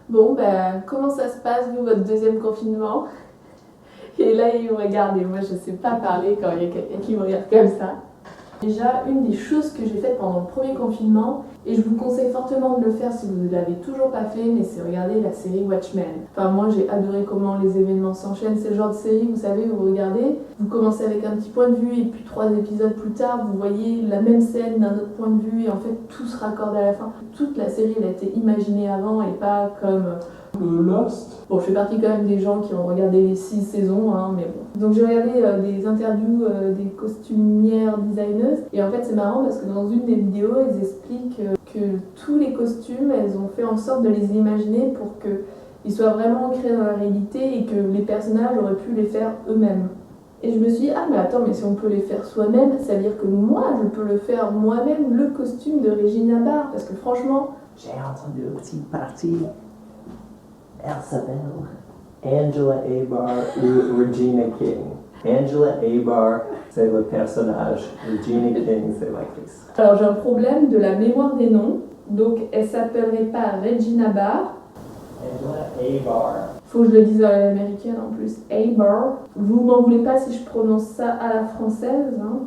Bon, ben, comment ça se passe, vous, votre deuxième confinement? Et là, ils me regardent et moi, je sais pas parler quand il y a quelqu'un qui me regarde comme ça. Déjà, une des choses que j'ai faites pendant le premier confinement, et je vous conseille fortement de le faire si vous ne l'avez toujours pas fait, mais c'est regarder la série Watchmen. Enfin, moi, j'ai adoré comment les événements s'enchaînent. C'est le genre de série, vous savez, vous regardez, vous commencez avec un petit point de vue, et puis 3 épisodes plus tard, vous voyez la même scène d'un autre point de vue, et en fait, tout se raccorde à la fin. Toute la série, elle a été imaginée avant, et pas comme... Lost. Bon, je fais partie quand même des gens qui ont regardé les 6 saisons, hein, mais bon. Donc j'ai regardé des interviews des costumières designeuses, et en fait c'est marrant parce que dans une des vidéos, elles expliquent que tous les costumes, elles ont fait en sorte de les imaginer pour qu'ils soient vraiment ancrés dans la réalité et que les personnages auraient pu les faire eux-mêmes. Et je me suis dit, ah mais attends, mais si on peut les faire soi-même, ça veut dire que moi, je peux le faire moi-même, le costume de Regina Barr, parce que franchement... J'ai entendu aussi partie. Elle s'appelle Angela Abar ou Regina King. Angela Abar, c'est le personnage. Regina King, c'est l'actrice. Alors j'ai un problème de la mémoire des noms, donc elle s'appellerait pas Regina Barr. Angela Abar. Faut que je le dise à l'américaine en plus. Abar. Vous m'en voulez pas si je prononce ça à la française, hein.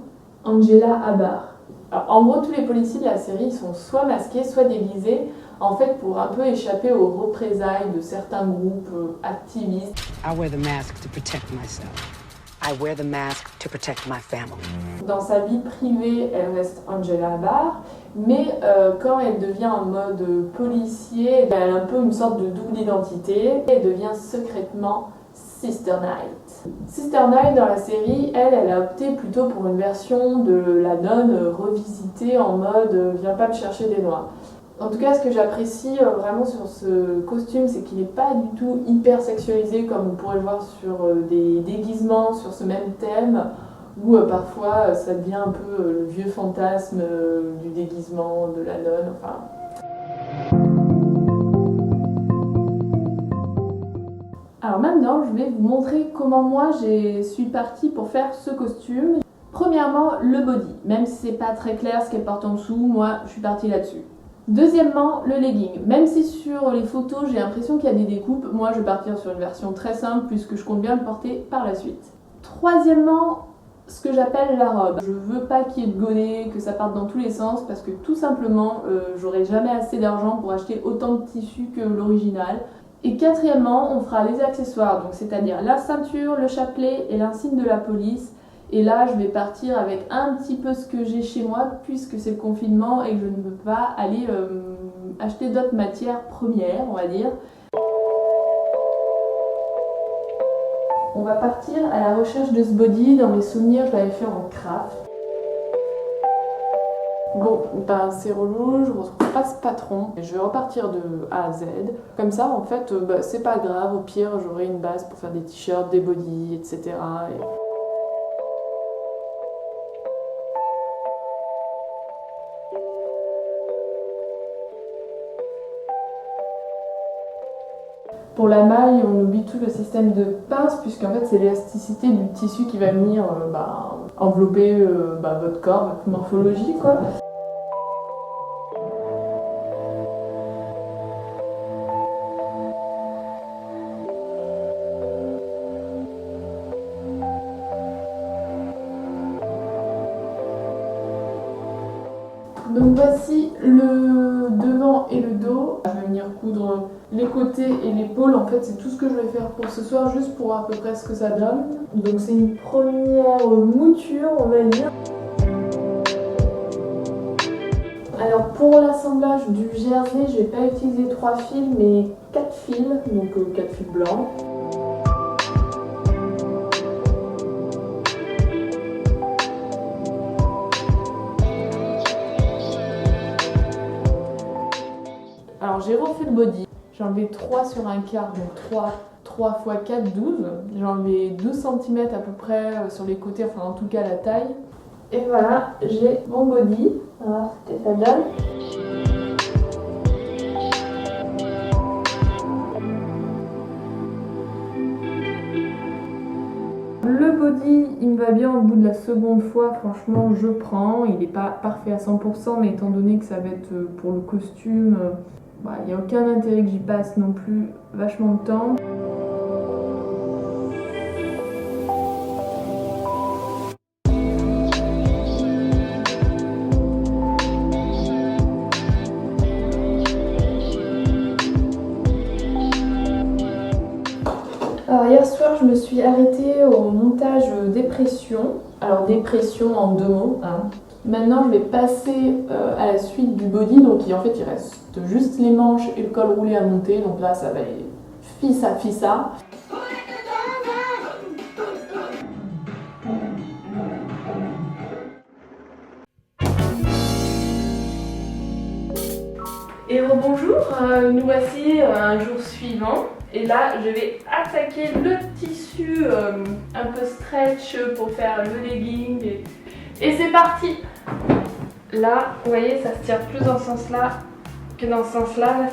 Angela Abar. Alors, en gros, tous les policiers de la série sont soit masqués, soit déguisés, en fait, pour un peu échapper aux représailles de certains groupes activistes. I wear the mask to protect myself. I wear the mask to protect my family. Dans sa vie privée, elle reste Angela Barr, mais quand elle devient en mode policier, elle a un peu une sorte de double identité. Elle devient secrètement Sister Night. Sister Night, dans la série, elle a opté plutôt pour une version de la nonne revisitée en mode « viens pas me chercher des noix ». En tout cas, ce que j'apprécie vraiment sur ce costume, c'est qu'il n'est pas du tout hyper sexualisé comme vous pourrez le voir sur des déguisements sur ce même thème, où parfois ça devient un peu le vieux fantasme du déguisement, de la nonne, enfin... Alors maintenant, je vais vous montrer comment moi je suis partie pour faire ce costume. Premièrement, le body. Même si c'est pas très clair ce qu'elle porte en dessous, moi je suis partie là-dessus. Deuxièmement, le legging. Même si sur les photos j'ai l'impression qu'il y a des découpes, moi je vais partir sur une version très simple puisque je compte bien le porter par la suite. Troisièmement, ce que j'appelle la robe. Je veux pas qu'il y ait de godets, que ça parte dans tous les sens parce que tout simplement j'aurai jamais assez d'argent pour acheter autant de tissu que l'original. Et quatrièmement, on fera les accessoires, donc c'est-à-dire la ceinture, le chapelet et l'insigne de la police. Et là, je vais partir avec un petit peu ce que j'ai chez moi puisque c'est le confinement et que je ne peux pas aller acheter d'autres matières premières, on va dire. On va partir à la recherche de ce body. Dans mes souvenirs, je l'avais fait en craft. Bon, ben c'est relou, je retrouve pas ce patron. Je vais repartir de A à Z. Comme ça, en fait, c'est pas grave. Au pire, j'aurai une base pour faire des t-shirts, des bodys, etc. Pour la maille, on oublie tout le système de pince, puisqu'en fait c'est l'élasticité du tissu qui va venir envelopper votre corps, votre morphologie, quoi. Donc voici le devant et le dos. Je vais venir coudre les côtés et l'épaule. En fait, c'est tout ce que je vais faire pour ce soir, juste pour voir à peu près ce que ça donne. Donc c'est une première mouture, on va dire. Alors pour l'assemblage du jersey, je vais pas utiliser 3 fils mais 4 fils, donc 4 fils blancs. Alors j'ai refait le body, j'ai enlevé 3 sur un quart, donc 3 x 4, 12. J'ai enlevé 12 cm à peu près sur les côtés, enfin en tout cas la taille. Et voilà, j'ai mon body. On va voir ce que ça donne. Le body, il me va bien au bout de la seconde fois, franchement je prends. Il n'est pas parfait à 100%, mais étant donné que ça va être pour le costume, il n'y a aucun intérêt que j'y passe non plus vachement de temps. Alors hier soir, je me suis arrêtée au montage dépression. Alors dépression en 2 mots. Hein. Maintenant, je vais passer à la suite du body. Donc en fait, il reste juste les manches et le col roulé à monter. Donc là, ça va être fissa fissa. Et rebonjour, nous voici un jour suivant. Et là, je vais attaquer le tissu un peu stretch pour faire le legging. Et c'est parti! Là, vous voyez, ça se tire plus dans ce sens-là que dans ce sens-là.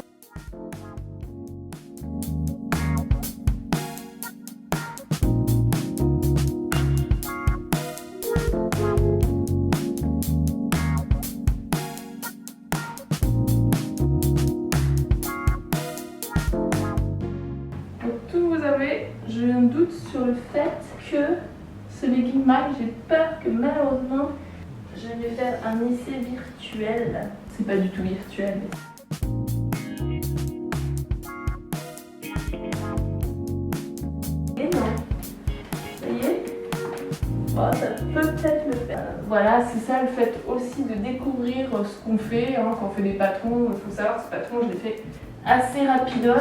J'ai un doute sur le fait que ce legging mag, j'ai peur que malheureusement je vais faire un essai virtuel. C'est pas du tout virtuel. Et non. Vous voyez? Oh, ça peut peut-être le faire. Voilà, c'est ça le fait aussi de découvrir ce qu'on fait. Hein, quand on fait des patrons, il faut savoir, ce patron, je l'ai fait assez rapidos.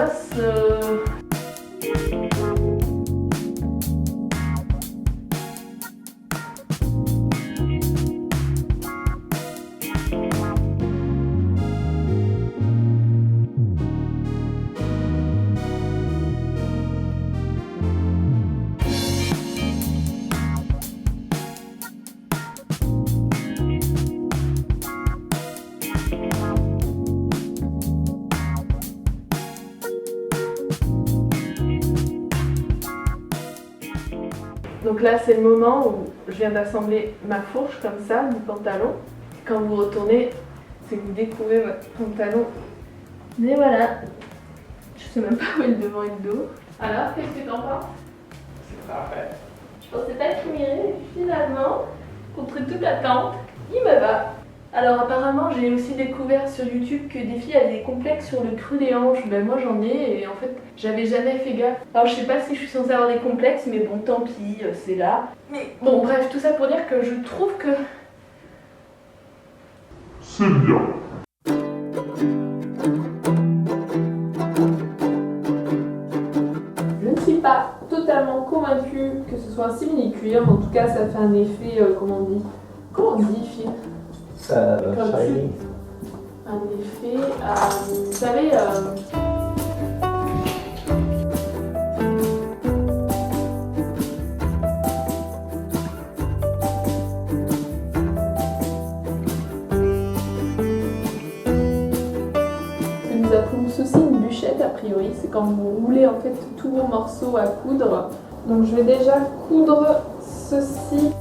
Donc là, c'est le moment où je viens d'assembler ma fourche comme ça, du pantalon. Quand vous retournez, c'est que vous découvrez votre pantalon. Mais voilà, je sais même pas où est le devant et le dos. Alors, qu'est-ce que t'en penses? C'est parfait. Je pensais pas qu'il m'irait, finalement, contre toute attente, il me va. Alors apparemment, j'ai aussi découvert sur YouTube que des filles avaient des complexes sur le creux des hanches. Ben moi j'en ai et en fait, j'avais jamais fait gaffe. Alors je sais pas si je suis censée avoir des complexes, mais bon, tant pis, c'est là. Mais bon, bref, tout ça pour dire que je trouve que... C'est bien. Je ne suis pas totalement convaincue que ce soit un simili-cuir. En tout cas, ça fait un effet, comment on dit, Phil? Shiny. Un effet, vous savez, nous appelons ceci une bûchette a priori, c'est quand vous roulez en fait tous vos morceaux à coudre. Donc je vais déjà coudre ceci.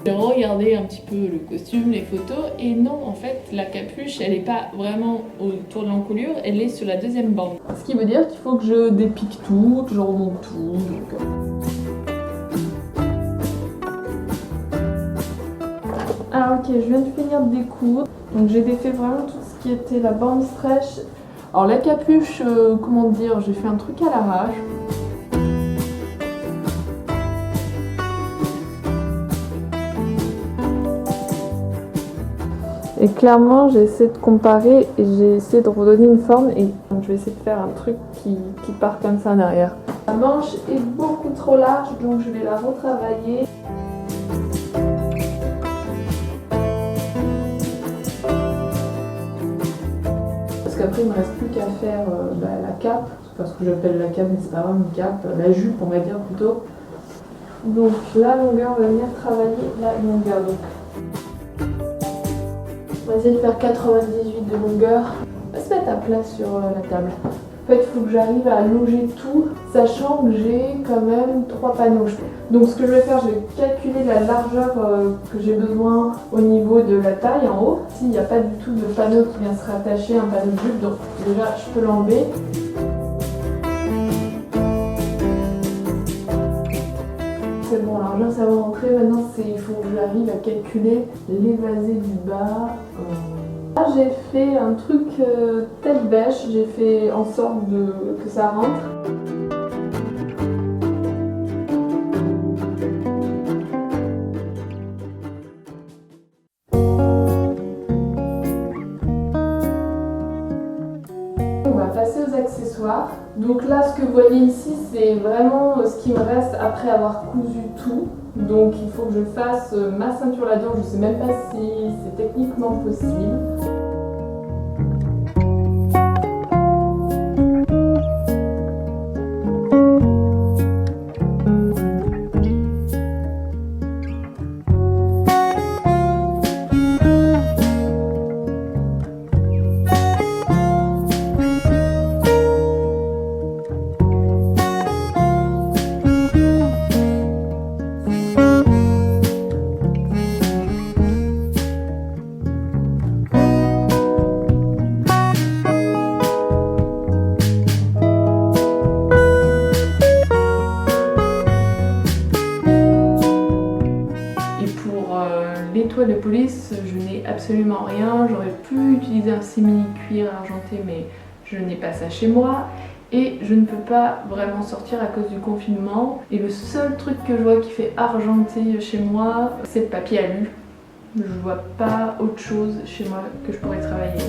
J'ai regardé un petit peu le costume, les photos, et non, en fait, la capuche, elle n'est pas vraiment autour de l'encolure, elle est sur la deuxième bande. Ce qui veut dire qu'il faut que je dépique tout, que je remonte tout. Donc... Alors ok, je viens de finir de découdre, donc j'ai défait vraiment tout ce qui était la bande stretch. Alors la capuche, comment dire, j'ai fait un truc à l'arrache. Et clairement, j'ai essayé de comparer et j'ai essayé de redonner une forme et donc je vais essayer de faire un truc qui part comme ça derrière. La manche est beaucoup trop large, donc je vais la retravailler. Parce qu'après, il ne me reste plus qu'à faire la cape, parce que j'appelle la cape, mais c'est pas vraiment une cape, la jupe, on va dire plutôt. Donc la longueur, on va venir travailler la longueur. Donc. On va essayer de faire 98 de longueur. On va se mettre à plat sur la table. En fait, il faut que j'arrive à loger tout, sachant que j'ai quand même 3 panneaux. Donc ce que je vais faire, je vais calculer la largeur que j'ai besoin au niveau de la taille en haut. S'il n'y a pas du tout de panneau qui vient se rattacher, un panneau de jupe, donc déjà je peux l'enlever. C'est bon, alors ça va rentrer. Maintenant, il faut que j'arrive à calculer l'évasé du bas. Là, j'ai fait un truc tête bêche, j'ai fait en sorte que ça rentre. On va passer aux accessoires. Donc là, ce que vous voyez ici, c'est vraiment ce qui me reste après avoir cousu tout. Donc il faut que je fasse ma ceinture là-dedans. Je ne sais même pas si c'est techniquement possible. L'étoile de police, je n'ai absolument rien. J'aurais pu utiliser un simili-cuir argenté, mais je n'ai pas ça chez moi. Et je ne peux pas vraiment sortir à cause du confinement. Et le seul truc que je vois qui fait argenté chez moi, c'est le papier alu. Je vois pas autre chose chez moi que je pourrais travailler.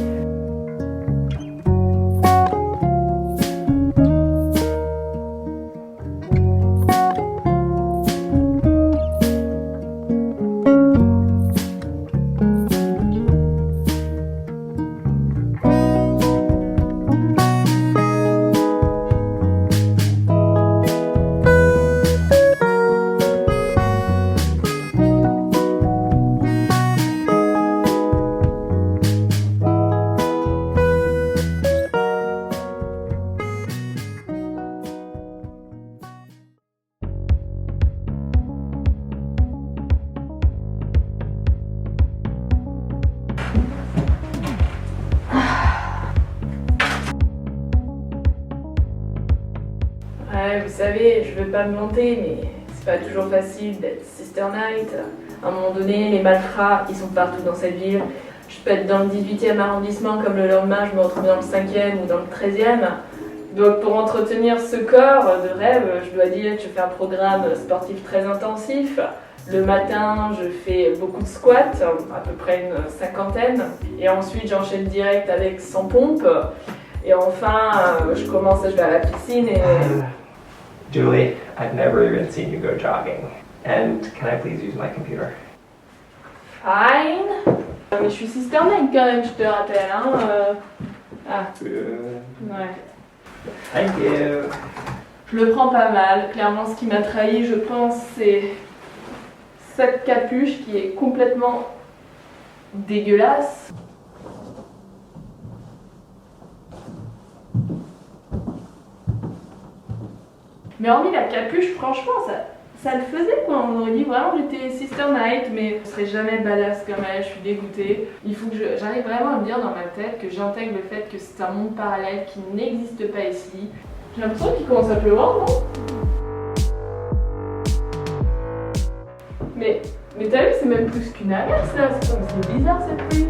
Ouais, vous savez, je veux pas me vanter, mais c'est pas toujours facile d'être Sister Night. À un moment donné, les malfrats, ils sont partout dans cette ville. Je peux être dans le 18e arrondissement, comme le lendemain, je me retrouve dans le 5e ou dans le 13e. Donc pour entretenir ce corps de rêve, je dois dire que je fais un programme sportif très intensif. Le matin, je fais beaucoup de squats, à peu près une 50aine. Et ensuite, j'enchaîne direct avec 100 pompes. Et enfin, je vais à la piscine et... Julie, I've never even seen you go jogging. And can I please use my computer? Fine. Mais je suis Sister Night quand même, je te rappelle, hein. Good. Ouais. Thank you. Je le prends pas mal. Clairement, ce qui m'a trahi, je pense, c'est cette capuche qui est complètement dégueulasse. Mais hormis la capuche, franchement, ça le faisait quoi. On aurait dit vraiment que j'étais Sister Night, mais je serais jamais badass comme elle, je suis dégoûtée. Il faut que j'arrive vraiment à me dire dans ma tête que j'intègre le fait que c'est un monde parallèle qui n'existe pas ici. J'ai l'impression qu'il commence à pleuvoir, non? Mais t'as vu, c'est même plus qu'une averse là, c'est bizarre cette pluie.